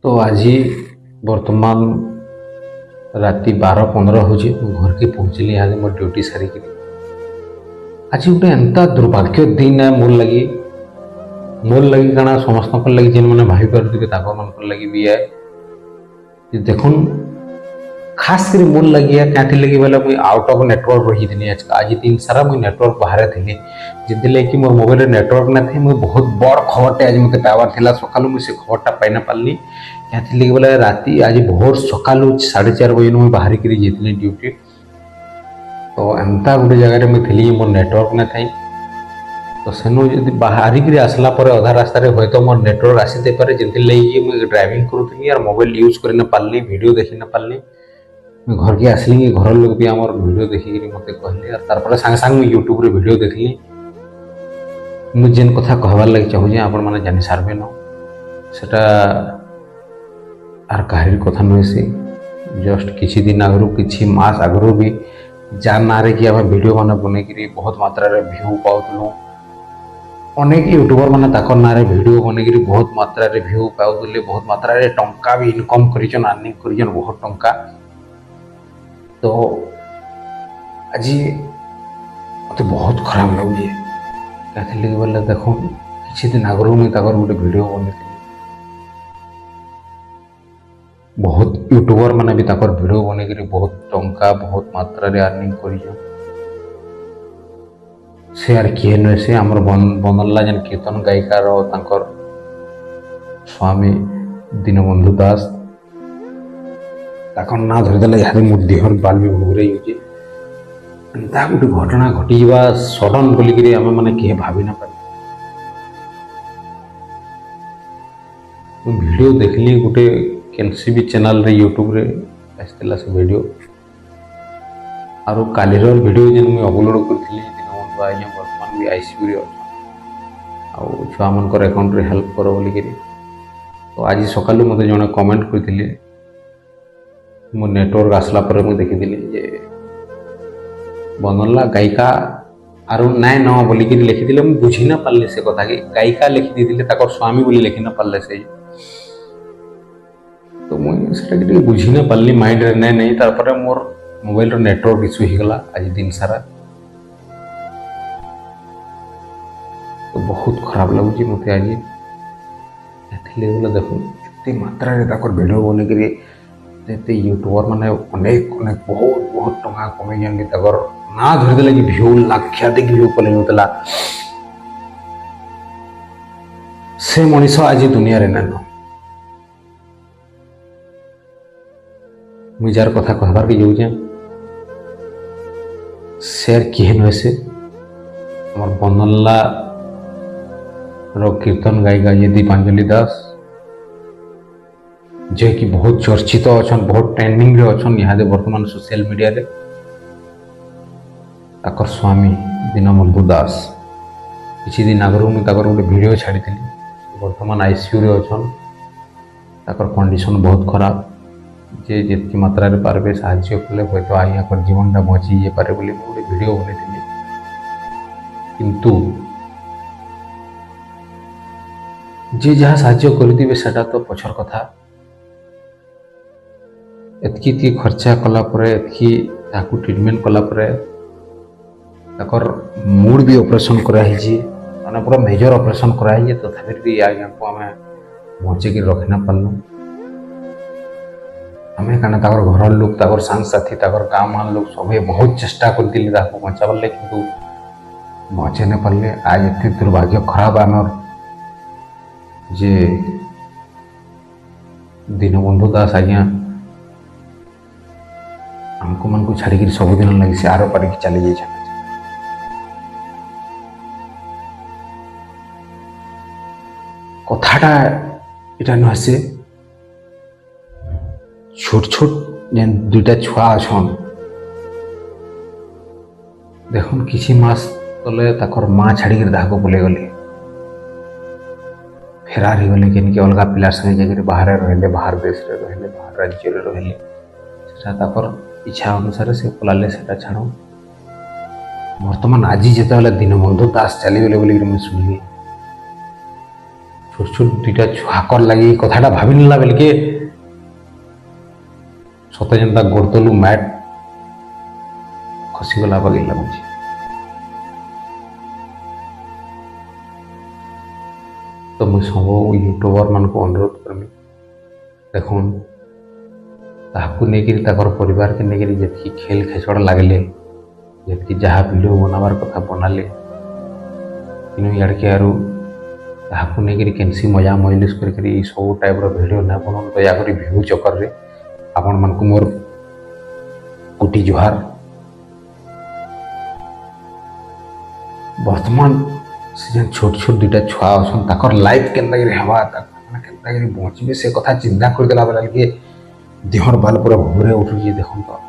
तो आज बर्तमान राति 12:15 हो घर के पहुँचली यहाँ मोर ड्यूटी सारिक आज गोटे एंता दुर्भाग्य दिन है मोर लगी काना समस्त लगी जेन मैंने भाई पारे मन लगी भी है देखुन खास कर मोर लगी क्या लगी बोले मुझे आउट ऑफ नेटवर्क रही थी आज दिन सारा मुझे नेटवर्क बाहर थी जितने कि मोर मोबाइल नेटवर्क ना थे मुझे बहुत बड़ खबर आज मत पावर था सका मुझे खबरटा पाई पार्ली क्या लगी बोले राति आज भोर सका 4:30 बजे मुझे बाहर कर ड्यूटी तो एमता गोटे जगह मुझे मोर नेटवर्क ना था तो सेनु जब बाहर आसला अधा रास्तार हे तो मोर नेटवर्क आसी पारे जितने लगी मुझे ड्राइविंग करूँ और मोबाइल यूज कर पार्ली वीडियो देखी ना पार्ली घर के आसली घर लोग भी आम वीडियो देखिक मत कहले और तार सांगे सांगे यूट्यूब रे वीडियो देखली मुझे जेन कथा कहबार लगे चाहूँ आपण मैंने जानी सारे न सेटा आर कहार कथा नुहे से जस्ट किसी दिन आगु किसी मास आगु भी जार ना कि आम वीडियो मान बनईकि बहुत मात्रा रे व्यू पाऊलु अनेक यूट्यूबर मैंने ना वीडियो बनईकि बहुत मात्रा रे व्यू पाऊले बहुत मात्रा रे टंका भी इनकम कर अर्निंग कर बहुत टंका तो आज मत बहुत खराब लगे क्या बोले देख किसी दिन आगु मुझे गोटे वीडियो बनी बहुत यूट्यूबर मैंने भी वीडियो बनईकि बहुत टंका बहुत मात्रा रे अर्निंग कर यार किए नुहे से आमर बनला जेन कीर्तन गायिकार स्वामी दीनबंधु दास ना धरदे यहाँ मोर देहर बाल भी घूरे गोटे घटना घटी जा सडन बोलिक आम मैंने किए भावी ना पारे वीडियो देखली गोटे केनसीबी चैनल रे यूट्यूब रे आसला से वीडियो और कालीर वीडियो जेन मुझे अपलोड करी दीनबंधु आज्ञा बर्तमान भी आईसीयू छुआ मनकर अकाउंट रे हेल्प कर बोलिक तो आज सका मत जड़े कमेंट करते मो नेटवर्क आसला पर मुझे देखी बनला गायिका आर नाय न बोलिक लिखी मुझे बुझी ना पार्ली से कथा कि गायिका लिखी दी स्वामी बोली लिखी ना पार्ले से तो मुझे बुझी ना पार्ली माइंड रे नाय नहीं तार मोर मोबाइल रो नेटवर्क इश्यू हो गला आज दिन सारा तो बहुत खराब लगुच मत आज बोले देख मात्रा वीडियो बनईकि यूट्यूबर मैंने अनेक अनेक बहुत बहुत टंका कमे ना धरदे कि भ्यू लाक्षाधिक भ्यू कले होता से मनीष आज दुनिया रे नान मुझे जार कथा कहबार के जाऊे शेयर किए नुहे से आम बनला रो कीर्तन गायिका ये दीपांजलि दास जे कि बहुत चर्चित अच्छा बहुत ट्रेंडिंग रे अच्छा यहाँ बर्तमान सोशल मीडिया रे ताकर स्वामी दीनबंधु दास किसी दिन आगु मुझे गोटे वीडियो छाड़ी बर्तमान आईसीयू रे अच्छा ताकर कंडीशन बहुत खराब जे जितकी मात्रा रे पारबे साहाय्य कले हे तो यहाँ जीवनटा बची जे पारे बोली गोटे वीडियो बनई किंतु जे जहाँ साहाय्य करेंगे सेटा तो पछर कथा एतकी खर्चा कलापर एतकी ट्रिटमेंट कलापर मूड भी ऑपरेशन कराई माने पूरा मेजर ऑपरेशन कराई तथापि भी आज्ञा को आम बचेक रखी ना पार्लु आम क्या घर लोग सांगसाथी गाँव मान लोग सब बहुत चेष्टा करते बचाबार लगे कितु बचे नहीं पार्ले आज एत दुर्भाग्य खराब आम जे दीनबंधु दास आज्ञा आमको मन को छाड़ी सबुदिन लगे से आर पारिक चली जाए कथाटा इटा नुहे से छोट छोट जेन दुईटा छुआ अच्छन देखुन किसी मास तले माँ छाड़ी दाको बुले गले फेरार हो गले कि अलग पिलार संगे जाकर बाहर रहिले बाहर देश रे रहिले बाहर राज्य रे रहिले सेटा इच्छा अनुसार से पलाले सेटा छाड़ बर्तमान आज जिते दीनबंधु दास चलीगले बोल शुणिली छोट छोट दुईटा छुआकर लगी कथाटा भाभी नेला बेलके सते जेनता गोड़ तलू मैट खसीगला बगे लगुच। तो मुझे सब यूट्यूबर मान को अनुरोध करमी देखुन ताकू नहीं परिवार के नहीं जी खेल खेचड़ लगले जी जहाँ वीडियो बनाबार कथा बनाले कि इड़के आरु ताकू नहीं कैंसी मजा मजलिस कर सब टाइप वीडियो ना बन दयाक भ्यू चक्कर रे आपण मान को मोर कोटी जुहार। वर्तमान से छोट छोट दुईटा छुआ अच्छा ताकर लाइफ केन्ता हवा केन्ता बचे से कथा चिंता करदेला बेला के देहर बाल पूरा भूरे उठुची देखुन तो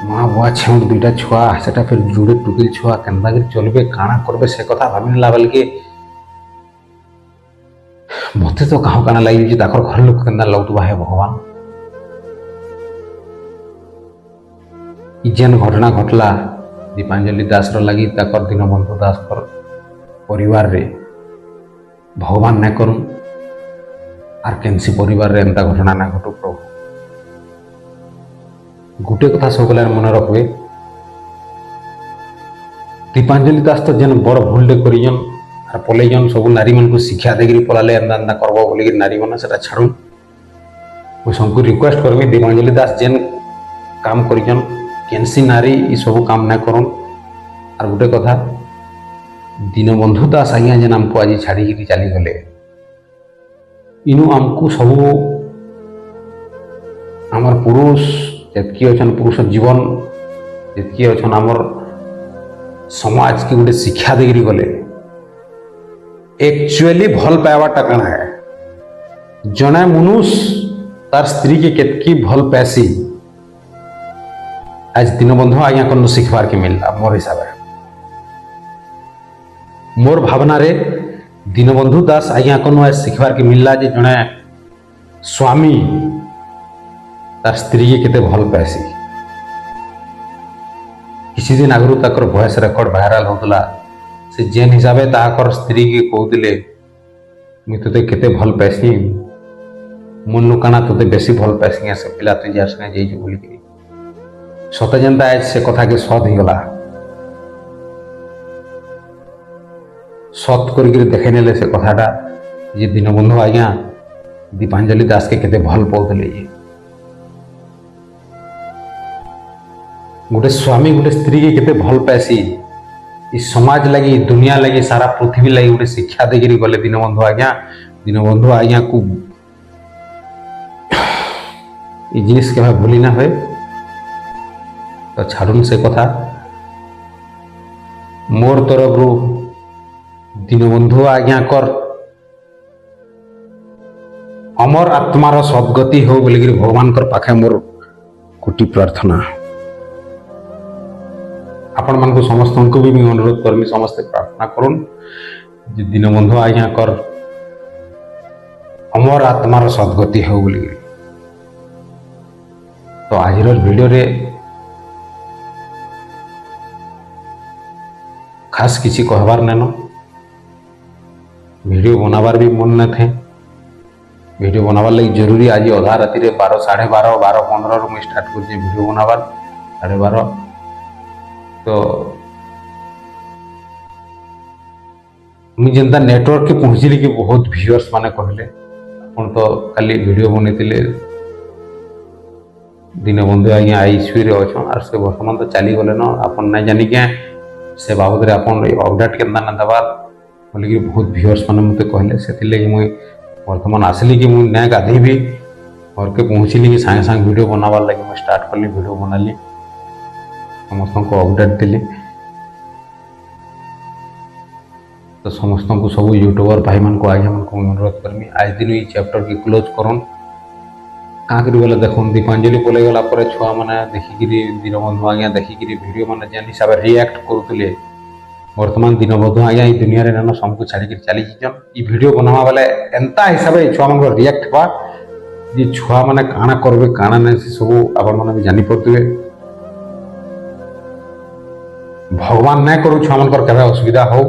माँ बुआ छेउट दुईटा छुआ सेटा फिर जुड़े टुकिल छुआ केन्ता चलबे काना करबे से कथा भाभी नेला बेल के मते तो कहाँ काना लगी ताकर घर लोग केन्ता लगुवा है भगवान। जेन घटना घटला दीपांजलि दास लगी ताकर दीनबंधु दास परिवार रे भगवान ना करूं आर केनसी परिवार रे एंता घटना ना घटू प्रभु। गोटे कथा सब मन रखबे दीपांजलि दास तो जेन बड़ भूल करिजन आर पलैजन सब नारी मन को शिक्षा देकरी पलाले एंता एंता करबो बोली नारी मन सेटा छाड़ू मुझे सबको रिक्वेस्ट करमी दीपांजलि दास जेन काम करिजन केनसी नारी ये सब काम ना करन। आर गोटे कथा दीनबंधु दास आज्ञा जेन आमको आज छाड़ी चली गले इनु आमको सब आमर पुरुष जितकी अच्छा पुरुष जीवन जितकी अच्छा आमर समाज की गोटे शिक्षा देकरी गले एक्चुअली भल पाइबाटा कण है जने मनुष्य तार स्त्री के केतकी भल पैसी आज दीनबंधु आज्ञा कन शिखबार के मिलला मोर हिसाब मोर भावना रे दीनबंधु दास आज्ञा कन आज शिखबार के मिलला जे जने स्वामी तार स्त्री के केते भल पाइसी। किसी दिन आगु तक वॉइस रेकर्ड वायरल होतला से जेन हिसाब से ताकर स्त्री के कहते मुझे तोते केते भल पाइसी मन काना तोते बेसी भल पाइसी से पिला तु जार संगे जाइछु बोलिकी सते जेनता आज से कथा के सत ही गला सत कर देखे नेले से कथाटा जे दीनबंधु आज्ञा दीपांजलि दास के केते भल पाउतले गोटे स्वामी गोटे स्त्री के केते भल पाइसी इस समाज लगी दुनिया लगी सारा पृथ्वी लगी गोटे शिक्षा देकरी गले दीनबंधु आज्ञा को जिनिस के भूली ना हुए तो छाड़ुन से कथा मोर तरफ रू दीनबंधु आज्ञा कर अमर आत्मार सदगति हो बोलिकी भगवान कर पाखे मोर कोटि प्रार्थना। आपण मान को समस्त को भी मैं अनुरोध करमी समस्ते प्रार्थना करुन जे दीनबंधु आज्ञा कर अमर आत्मार सदगति हो बोलिकी। तो आज वीडियो रे खास किसी कहबार नेन वीडियो बनाबार भी मन न थे वीडियो बनाबार लगी जरूरी आज अधा राति 12 साढ़े 12 12:15 मुझे स्टार्ट कर वीडियो बनाबार 12:30 तो मुझे जेनता नेटवर्क के पहुँचली कि बहुत व्यूअर्स माने कहले अपन तो खाली वीडियो बनईले दीनबंधु आज्ञा आईसीयू रे अच्छा से बर्तमान तो चली गले न अपन ना जानी क्या से बाबद अपडेट केन्ता ना देवार बोलिकी बहुत व्यूअर्स मैंने मत कहले से मुझे बर्तमान आसली कि मुझे ना गाधेबी घर के पहुँचली कि सागे सागे वीडियो बनाबार लगी मुझे स्टार्ट कली वीडियो बनाली समस्त को अपडेट दिली। तो समस्त को सब यूट्यूबर भाई मान को आज्ञा को अनुरोध करमी आज दिन ये चैप्टर की क्लोज करन क्या कर देखो दीपांजलि पलि गला छुआ मैंने देखिकी दीनबंधु आज्ञा देखिकी वीडियो मैंने जेन हिसाब से रिएक्ट करुले वर्तमान दीनबंधु आज्ञा ये दुनिया रे नाना सबको छाड़ी चली जान ये वीडियो बनावा बेले एंता हिसाब से छुआ मान रिएक्ट हवा जे छुआ मैंने काना करबे काना ना से सब आपण मैंने भी जानी पड़े भगवान ना करू छुआ मान केवे असुविधा हो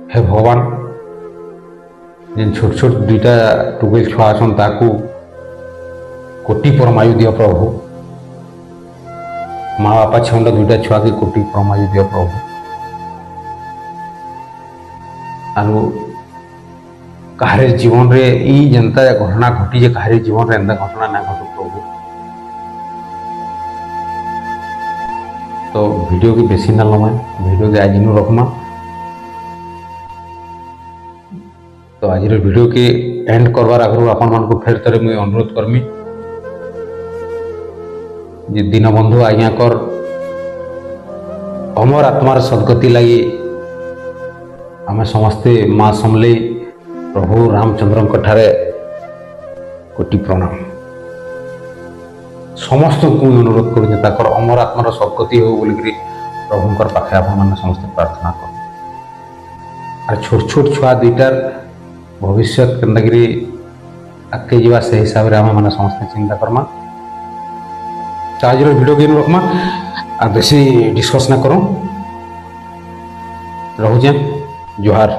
हे भगवान जेन छोट छोट दुईटा टुकेल छुआ अछन ताकू कोटि परमायु दियो प्रभु। माँ बापा छंडा दुईटा छुआ के कोटि परमायु दियो प्रभु। आरो काहरे जीवन रे ई जनता घटना घटी जे काहरे जीवन रे एंता घटना ना घटू प्रभु। तो वीडियो की बेसी ना लमा, वीडियो के आज इन रखमा। तो आज वीडियो के एंड करवार आगु आपण मान को फेर थरे मुझे अनुरोध करमी जे दीनबंधु आज्ञा कर अमर आत्मार सदगति लगी आम समस्ते माँ समले प्रभु रामचंद्र ठारे कोटि प्रणाम। समस्त को अनुरोध कर अमर आत्मार सदगति हो बोलिक प्रभुंर पाखे आप समस्ते प्रार्थना कर। छोट छोट छुआ दुईटार भविष्य केन्दागिरी आगे जावा से हिसाब से आम मैंने समस्ते चिंता करमा। तो आज वीडियो गेम रखमा आ बेसी डिस्कस ना करूँ। रहुजे जोहार।